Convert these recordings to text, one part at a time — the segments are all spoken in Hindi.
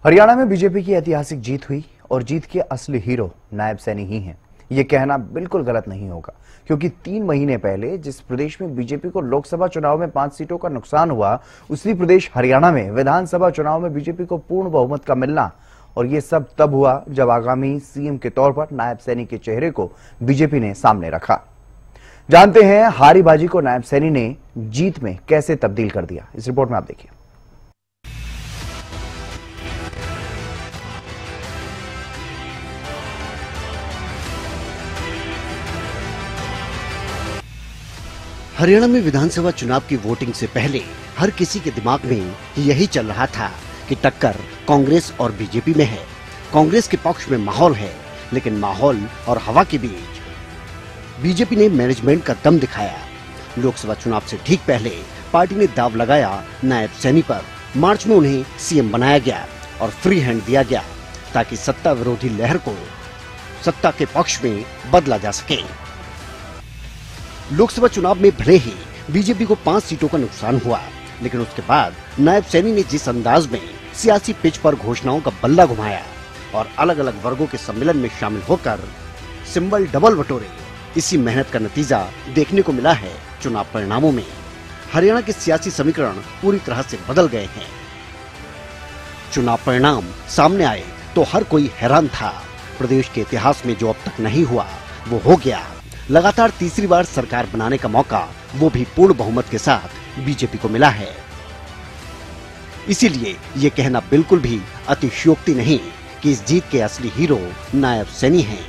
हरियाणा में बीजेपी की ऐतिहासिक जीत हुई और जीत के असली हीरो नायब सैनी ही हैं। ये कहना बिल्कुल गलत नहीं होगा, क्योंकि 3 महीने पहले जिस प्रदेश में बीजेपी को लोकसभा चुनाव में 5 सीटों का नुकसान हुआ, उसी प्रदेश हरियाणा में विधानसभा चुनाव में बीजेपी को पूर्ण बहुमत का मिलना, और ये सब तब हुआ जब आगामी सीएम के तौर पर नायब सैनी के चेहरे को बीजेपी ने सामने रखा। जानते हैं हारी बाजी को नायब सैनी ने जीत में कैसे तब्दील कर दिया। इस रिपोर्ट में आप देखिए। हरियाणा में विधानसभा चुनाव की वोटिंग से पहले हर किसी के दिमाग में यही चल रहा था कि टक्कर कांग्रेस और बीजेपी में है। कांग्रेस के पक्ष में माहौल है, लेकिन माहौल और हवा के बीच बीजेपी ने मैनेजमेंट का दम दिखाया। लोकसभा चुनाव से ठीक पहले पार्टी ने दाव लगाया नायब सैनी पर। मार्च में उन्हें सीएम बनाया गया और फ्री हैंड दिया गया ताकि सत्ता विरोधी लहर को सत्ता के पक्ष में बदला जा सके। लोकसभा चुनाव में भले ही बीजेपी को 5 सीटों का नुकसान हुआ, लेकिन उसके बाद नायब सैनी ने जिस अंदाज में सियासी पिच पर घोषणाओं का बल्ला घुमाया और अलग अलग वर्गों के सम्मेलन में शामिल होकर सिंबल डबल बटोरे, इसी मेहनत का नतीजा देखने को मिला है। चुनाव परिणामों में हरियाणा के सियासी समीकरण पूरी तरह से बदल गए हैं। चुनाव परिणाम सामने आए तो हर कोई हैरान था। प्रदेश के इतिहास में जो अब तक नहीं हुआ वो हो गया। लगातार तीसरी बार सरकार बनाने का मौका, वो भी पूर्ण बहुमत के साथ बीजेपी को मिला है। इसीलिए ये कहना बिल्कुल भी अतिशयोक्ति नहीं कि इस जीत के असली हीरो नायब सैनी हैं।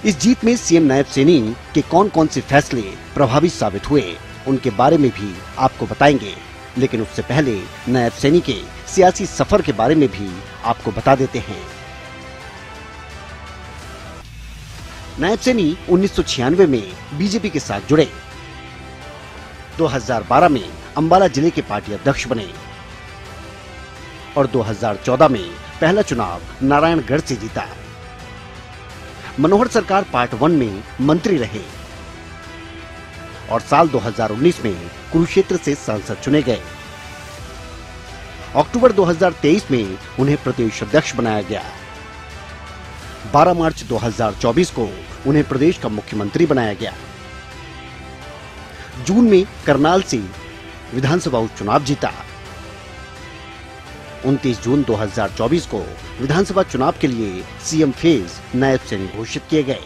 इस जीत में सीएम नायब सैनी के कौन कौन से फैसले प्रभावी साबित हुए, उनके बारे में भी आपको बताएंगे। लेकिन उससे पहले नायब सैनी के सियासी सफर के बारे में भी आपको बता देते हैं। नायब सैनी 1996 में बीजेपी के साथ जुड़े। 2012 में अंबाला जिले के पार्टी अध्यक्ष बने और 2014 में पहला चुनाव नारायणगढ़ से जीता। मनोहर सरकार पार्ट 1 में मंत्री रहे और साल 2019 में कुरुक्षेत्र से सांसद चुने गए। अक्टूबर 2023 में उन्हें प्रदेश अध्यक्ष बनाया गया। 12 मार्च 2024 को उन्हें प्रदेश का मुख्यमंत्री बनाया गया। जून में करनाल से विधानसभा उपचुनाव जीता। 29 जून 2024 को विधानसभा चुनाव के लिए सीएम फेज नायब सैनी घोषित किए गए।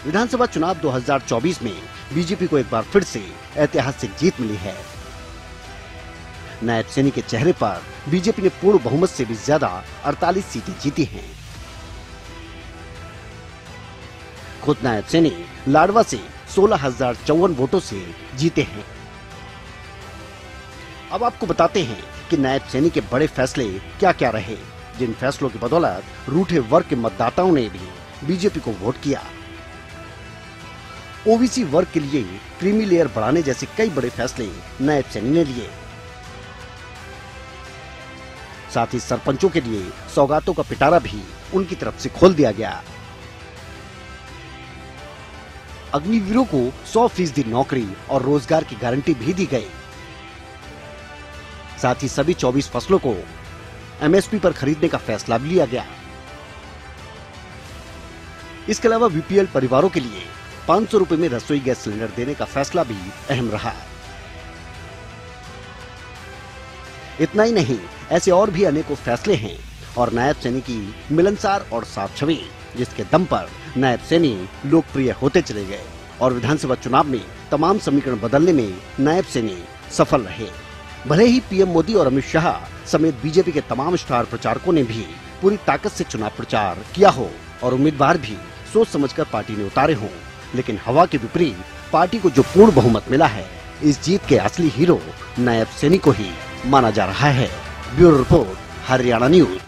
विधानसभा चुनाव 2024 में बीजेपी को एक बार फिर से ऐतिहासिक जीत मिली है। नायब सैनी के चेहरे पर बीजेपी ने पूर्ण बहुमत से भी ज्यादा 48 सीटें जीती हैं। खुद नायब सैनी लाडवा से 16,054 वोटों से जीते हैं। अब आपको बताते हैं कि नायब सैनी के बड़े फैसले क्या क्या रहे, जिन फैसलों की बदौलत रूठे वर्ग के मतदाताओं ने भी बीजेपी को वोट किया। ओबीसी वर्ग के लिए क्रीमी लेयर बढ़ाने जैसे कई बड़े फैसले नायब सैनी ने लिए। साथ ही सरपंचों के लिए सौगातों का पिटारा भी उनकी तरफ से खोल दिया गया। अग्निवीरों को 100% नौकरी और रोजगार की गारंटी भी दी गई। साथ ही सभी 24 फसलों को एमएसपी पर खरीदने का फैसला भी लिया गया। इसके अलावा बीपीएल परिवारों के लिए 500 रुपए में रसोई गैस सिलेंडर देने का फैसला भी अहम रहा। इतना ही नहीं, ऐसे और भी अनेकों फैसले हैं और नायब सैनी की मिलनसार और साफ छवि, जिसके दम पर नायब सैनी लोकप्रिय होते चले गए और विधानसभा चुनाव में तमाम समीकरण बदलने में नायब सैनी सफल रहे। भले ही पीएम मोदी और अमित शाह समेत बीजेपी के तमाम स्टार प्रचारकों ने भी पूरी ताकत से चुनाव प्रचार किया हो और उम्मीदवार भी सोच समझकर पार्टी ने उतारे हों, लेकिन हवा के विपरीत पार्टी को जो पूर्ण बहुमत मिला है, इस जीत के असली हीरो नायब सैनी को ही माना जा रहा है। Bureau report, Haryana news.